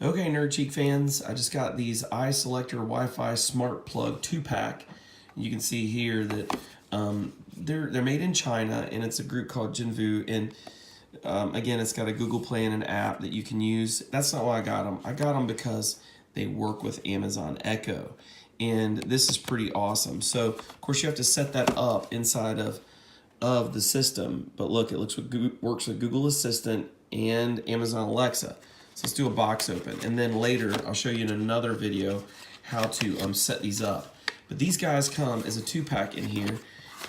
Okay, Nerd Chic fans, I just got these iSelector Wi-Fi Smart Plug 2-pack. You can see here that they're made in China, and it's a group called Jinvu. And again, it's got a Google Play and an app that you can use. That's not why I got them. I got them because they work with Amazon Echo, and this is pretty awesome. So, of course, you have to set that up inside of the system. But look, it works with Google Assistant and Amazon Alexa. So let's do a box open, and then later I'll show you in another video how to set these up. But these guys come as a 2-pack in here,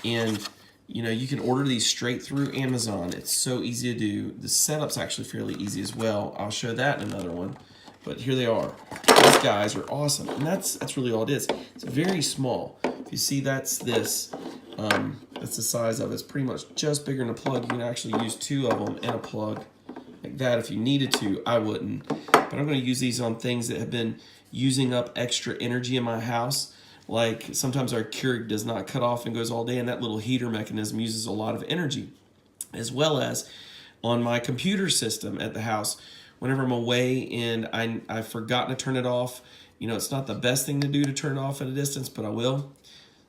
and you know, you can order these straight through Amazon. It's so easy to do. The setup's actually fairly easy as well. I'll show that in another one. But here they are. These guys are awesome, and that's really all it is. It's very small. If you see, that's this. That's the size of it. It's pretty much just bigger than a plug. You can actually use 2 of them in a plug like that if you needed to. I wouldn't, but I'm going to use these on things that have been using up extra energy in my house. Like sometimes our Keurig does not cut off and goes all day, and that little heater mechanism uses a lot of energy, as well as on my computer system at the house. Whenever I'm away and I've forgotten to turn it off, you know, it's not the best thing to do to turn it off at a distance, but I will.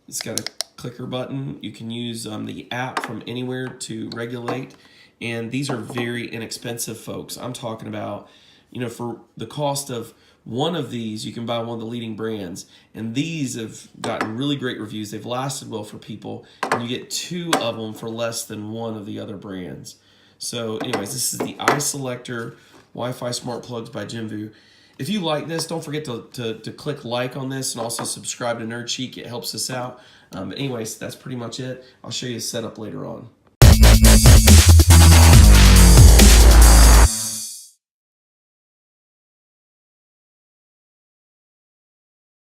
It's got a clicker button. You can use the app from anywhere to regulate. And these are very inexpensive, folks. I'm talking about, you know, for the cost of one of these, you can buy one of the leading brands. And these have gotten really great reviews. They've lasted well for people. And you get 2 of them for less than one of the other brands. So anyways, this is the iSelector Wi-Fi Smart Plugs by Jinvu. If you like this, don't forget to click like on this and also subscribe to Nerd Chic. It helps us out. But anyways, that's pretty much it. I'll show you a setup later on.